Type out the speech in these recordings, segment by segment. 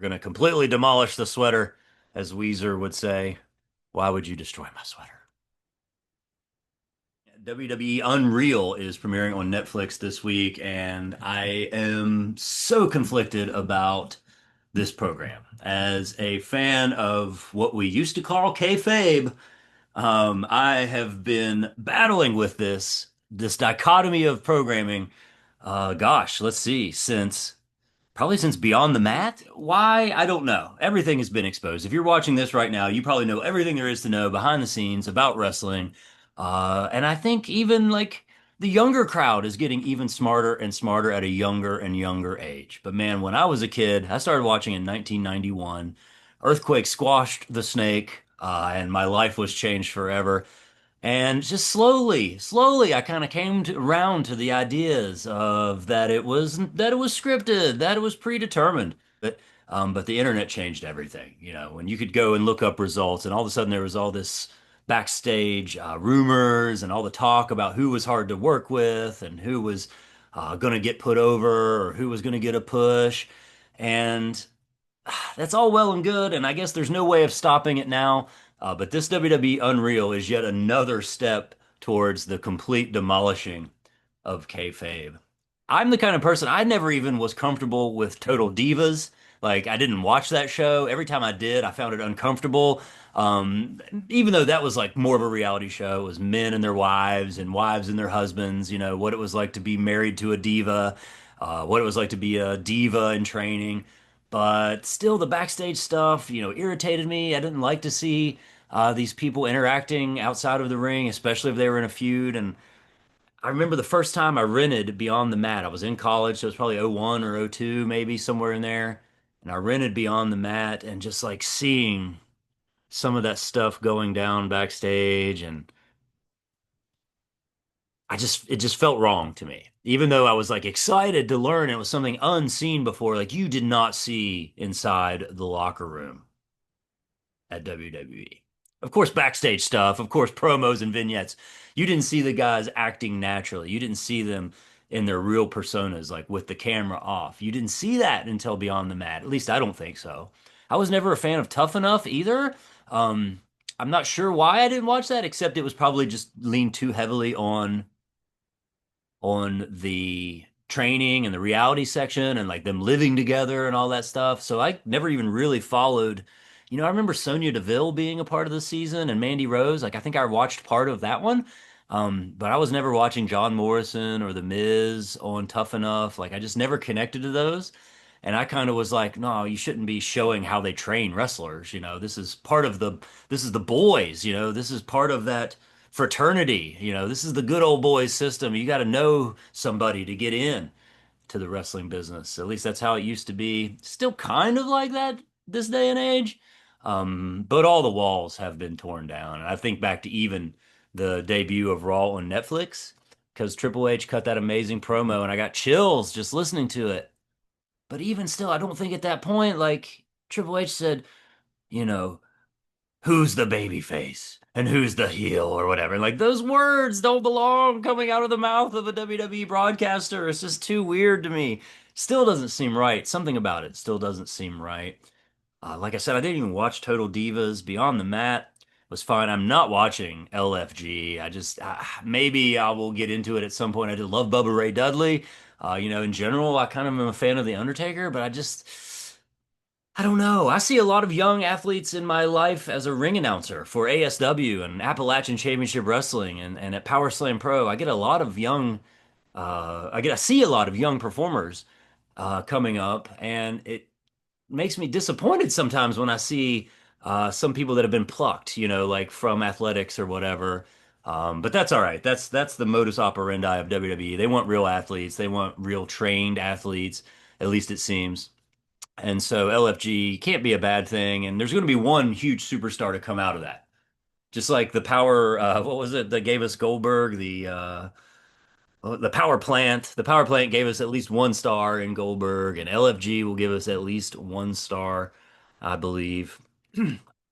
We're going to completely demolish the sweater, as Weezer would say. Why would you destroy my sweater? WWE Unreal is premiering on Netflix this week, and I am so conflicted about this program. As a fan of what we used to call kayfabe, I have been battling with this dichotomy of programming. Gosh, let's see, since probably since Beyond the Mat. Why? I don't know. Everything has been exposed. If you're watching this right now, you probably know everything there is to know behind the scenes about wrestling. And I think even like the younger crowd is getting even smarter and smarter at a younger and younger age. But man, when I was a kid, I started watching in 1991. Earthquake squashed the snake, and my life was changed forever. And just slowly, I kind of around to the ideas of that it was scripted, that it was predetermined. But the internet changed everything. You know, when you could go and look up results, and all of a sudden there was all this backstage rumors and all the talk about who was hard to work with and who was going to get put over or who was going to get a push. And that's all well and good, and I guess there's no way of stopping it now. But this WWE Unreal is yet another step towards the complete demolishing of kayfabe. I'm the kind of person I never even was comfortable with Total Divas. Like I didn't watch that show. Every time I did, I found it uncomfortable. Even though that was like more of a reality show, it was men and their wives and wives and their husbands. You know what it was like to be married to a diva, what it was like to be a diva in training. But still, the backstage stuff, irritated me. I didn't like to see these people interacting outside of the ring, especially if they were in a feud. And I remember the first time I rented Beyond the Mat. I was in college, so it was probably '01 or '02, maybe somewhere in there. And I rented Beyond the Mat and just like seeing some of that stuff going down backstage. And it just felt wrong to me. Even though I was like excited to learn it was something unseen before, like you did not see inside the locker room at WWE. Of course, backstage stuff, of course, promos and vignettes. You didn't see the guys acting naturally. You didn't see them in their real personas, like with the camera off. You didn't see that until Beyond the Mat. At least I don't think so. I was never a fan of Tough Enough either. Um, I'm not sure why I didn't watch that, except it was probably just leaned too heavily on the training and the reality section and like them living together and all that stuff. So I never even really followed. I remember Sonya Deville being a part of the season and Mandy Rose. Like I think I watched part of that one. But I was never watching John Morrison or The Miz on Tough Enough. Like I just never connected to those. And I kind of was like, no, you shouldn't be showing how they train wrestlers. This is the boys, this is part of that fraternity. This is the good old boys system. You got to know somebody to get in to the wrestling business. At least that's how it used to be. Still kind of like that this day and age. But all the walls have been torn down. And I think back to even the debut of Raw on Netflix because Triple H cut that amazing promo and I got chills just listening to it. But even still, I don't think at that point, like Triple H said, you know, who's the baby face and who's the heel or whatever. Like those words don't belong coming out of the mouth of a WWE broadcaster. It's just too weird to me. Still doesn't seem right. Something about it still doesn't seem right. Like I said, I didn't even watch Total Divas. Beyond the Mat was fine. I'm not watching LFG. Maybe I will get into it at some point. I did love Bubba Ray Dudley. In general, I kind of am a fan of The Undertaker, but I don't know. I see a lot of young athletes in my life as a ring announcer for ASW and Appalachian Championship Wrestling and at Powerslam Pro. I see a lot of young performers coming up, and it makes me disappointed sometimes when I see some people that have been plucked, like from athletics or whatever. But that's all right. That's the modus operandi of WWE. They want real athletes. They want real trained athletes. At least it seems. And so LFG can't be a bad thing. And there's going to be one huge superstar to come out of that. Just like the power, what was it that gave us Goldberg? The power plant. The power plant gave us at least one star in Goldberg, and LFG will give us at least one star, I believe.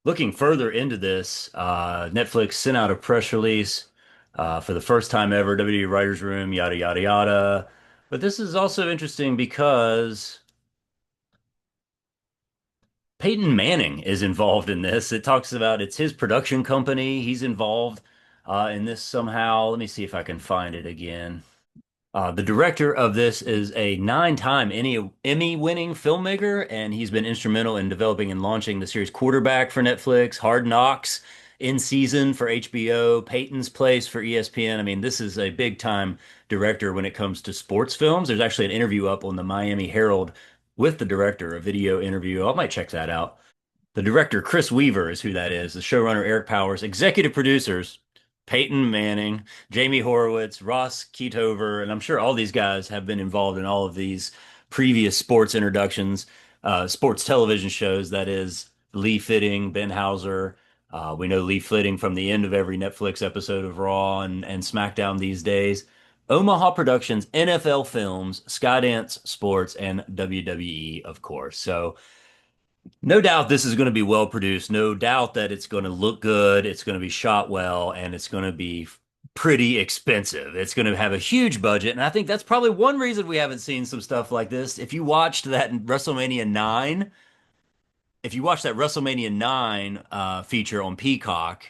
Looking further into this, Netflix sent out a press release for the first time ever, WWE Writers Room, yada, yada, yada. But this is also interesting because Peyton Manning is involved in this. It talks about it's his production company. He's involved in this somehow. Let me see if I can find it again. The director of this is a nine-time Emmy-winning filmmaker, and he's been instrumental in developing and launching the series Quarterback for Netflix, Hard Knocks, In Season for HBO, Peyton's Place for ESPN. I mean, this is a big-time director when it comes to sports films. There's actually an interview up on the Miami Herald with the director, a video interview. I might check that out. The director, Chris Weaver, is who that is. The showrunner, Eric Powers. Executive producers, Peyton Manning, Jamie Horowitz, Ross Keetover, and I'm sure all these guys have been involved in all of these previous sports introductions, sports television shows. That is Lee Fitting, Ben Hauser. We know Lee Fitting from the end of every Netflix episode of Raw and SmackDown these days. Omaha Productions, NFL Films, Skydance Sports, and WWE, of course. So no doubt this is going to be well produced. No doubt that it's going to look good. It's going to be shot well, and it's going to be pretty expensive. It's going to have a huge budget. And I think that's probably one reason we haven't seen some stuff like this. If you watched that in WrestleMania 9, if you watch that WrestleMania 9 feature on Peacock,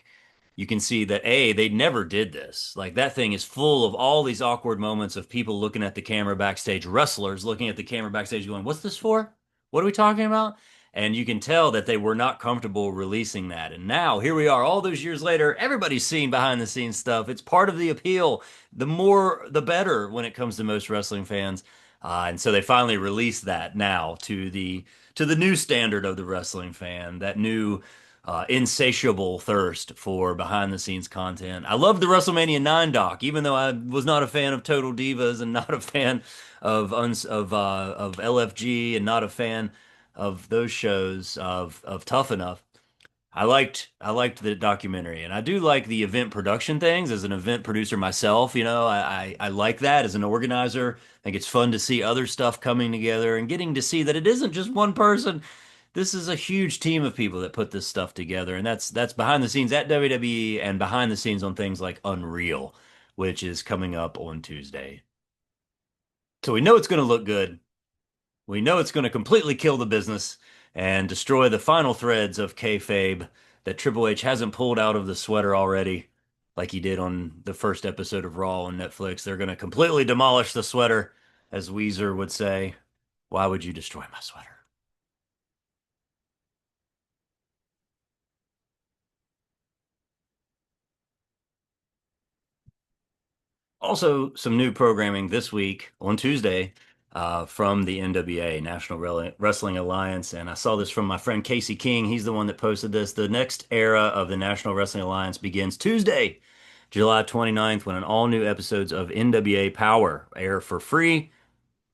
you can see that A, they never did this. Like that thing is full of all these awkward moments of people looking at the camera backstage, wrestlers looking at the camera backstage going, "What's this for? What are we talking about?" And you can tell that they were not comfortable releasing that. And now here we are, all those years later, everybody's seen behind the scenes stuff. It's part of the appeal. The more, the better when it comes to most wrestling fans. And so they finally released that now to the new standard of the wrestling fan, that new insatiable thirst for behind the scenes content. I love the WrestleMania 9 doc, even though I was not a fan of Total Divas and not a fan of LFG and not a fan of those shows of Tough Enough. I liked the documentary, and I do like the event production things as an event producer myself. I like that as an organizer. I think it's fun to see other stuff coming together and getting to see that it isn't just one person. This is a huge team of people that put this stuff together, and that's behind the scenes at WWE and behind the scenes on things like Unreal, which is coming up on Tuesday. So we know it's going to look good. We know it's going to completely kill the business and destroy the final threads of kayfabe that Triple H hasn't pulled out of the sweater already, like he did on the first episode of Raw on Netflix. They're going to completely demolish the sweater, as Weezer would say. Why would you destroy my sweater? Also, some new programming this week on Tuesday from the NWA, Wrestling Alliance. And I saw this from my friend Casey King. He's the one that posted this. The next era of the National Wrestling Alliance begins Tuesday, July 29th, when an all new episodes of NWA Power air for free.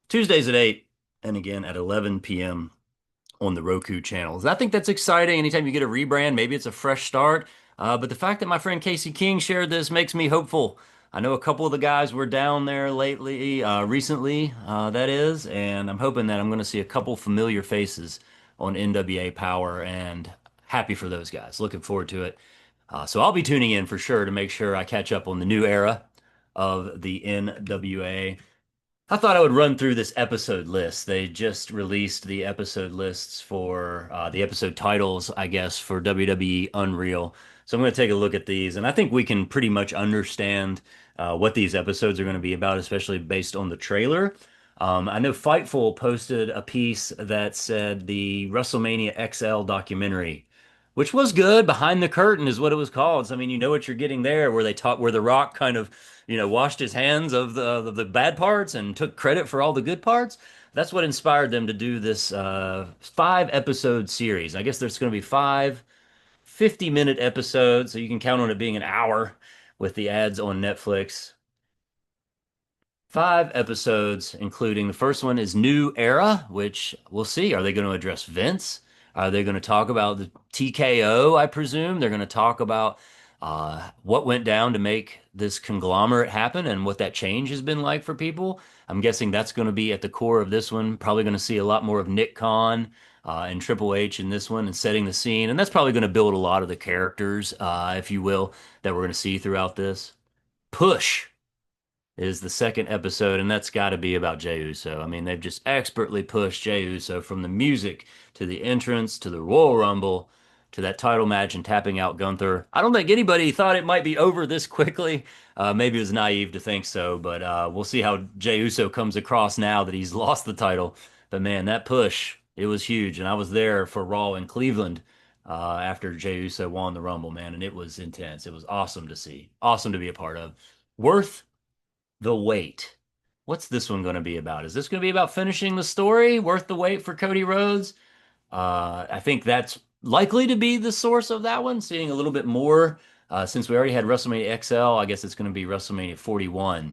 Tuesdays at 8 and again at 11 p.m. on the Roku channels. I think that's exciting. Anytime you get a rebrand, maybe it's a fresh start. But the fact that my friend Casey King shared this makes me hopeful. I know a couple of the guys were down there recently, that is, and I'm hoping that I'm going to see a couple familiar faces on NWA Power and happy for those guys. Looking forward to it. So I'll be tuning in for sure to make sure I catch up on the new era of the NWA. I thought I would run through this episode list. They just released the episode lists for the episode titles, I guess, for WWE Unreal. So I'm going to take a look at these, and I think we can pretty much understand what these episodes are going to be about, especially based on the trailer. I know Fightful posted a piece that said the WrestleMania XL documentary, which was good. Behind the Curtain is what it was called. So I mean, you know what you're getting there, where they talk, where The Rock kind of washed his hands of the bad parts and took credit for all the good parts. That's what inspired them to do this 5 episode series. I guess there's going to be 5 50-minute episodes, so you can count on it being an hour with the ads on Netflix. 5 episodes, including the first one is New Era, which we'll see. Are they going to address Vince? Are they going to talk about the TKO, I presume? They're going to talk about what went down to make this conglomerate happen and what that change has been like for people. I'm guessing that's going to be at the core of this one. Probably going to see a lot more of Nick Khan and Triple H in this one and setting the scene. And that's probably going to build a lot of the characters, if you will, that we're going to see throughout this. Push. is the second episode, and that's got to be about Jey Uso. I mean, they've just expertly pushed Jey Uso from the music to the entrance to the Royal Rumble to that title match and tapping out Gunther. I don't think anybody thought it might be over this quickly. Maybe it was naive to think so, but we'll see how Jey Uso comes across now that he's lost the title. But man, that push, it was huge, and I was there for Raw in Cleveland after Jey Uso won the Rumble, man, and it was intense. It was awesome to see, awesome to be a part of. Worth the wait. What's this one going to be about? Is this going to be about finishing the story? Worth the wait for Cody Rhodes? I think that's likely to be the source of that one, seeing a little bit more. Since we already had WrestleMania XL, I guess it's going to be WrestleMania 41.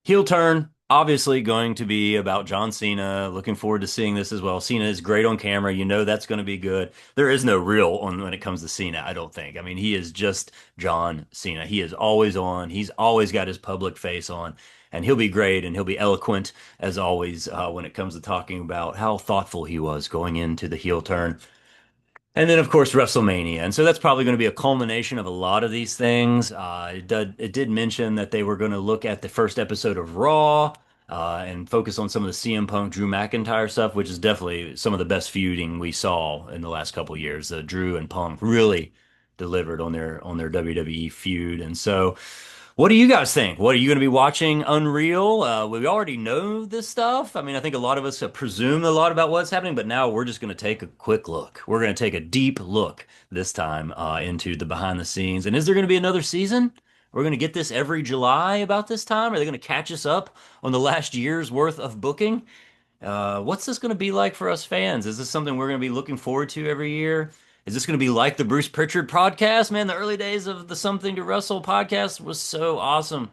Heel turn, obviously going to be about John Cena. Looking forward to seeing this as well. Cena is great on camera. You know that's going to be good. There is no real on when it comes to Cena, I don't think. I mean, he is just John Cena. He is always on. He's always got his public face on, and he'll be great and he'll be eloquent as always when it comes to talking about how thoughtful he was going into the heel turn. And then, of course, WrestleMania. And so that's probably going to be a culmination of a lot of these things. It did mention that they were going to look at the first episode of Raw and focus on some of the CM Punk, Drew McIntyre stuff, which is definitely some of the best feuding we saw in the last couple of years. Drew and Punk really delivered on their WWE feud. And so what do you guys think? What are you going to be watching Unreal? We already know this stuff. I mean, I think a lot of us have presumed a lot about what's happening, but now we're just going to take a quick look. We're going to take a deep look this time into the behind the scenes. And is there going to be another season? We're going to get this every July about this time? Are they going to catch us up on the last year's worth of booking? What's this going to be like for us fans? Is this something we're going to be looking forward to every year? Is this going to be like the Bruce Pritchard podcast? Man, the early days of the Something to Wrestle podcast was so awesome.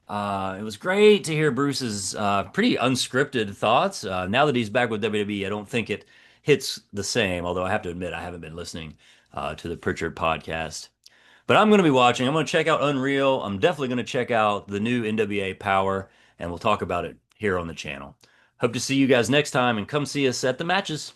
It was great to hear Bruce's pretty unscripted thoughts. Now that he's back with WWE, I don't think it hits the same, although I have to admit I haven't been listening to the Pritchard podcast. But I'm going to be watching. I'm going to check out Unreal. I'm definitely going to check out the new NWA Power, and we'll talk about it here on the channel. Hope to see you guys next time and come see us at the matches.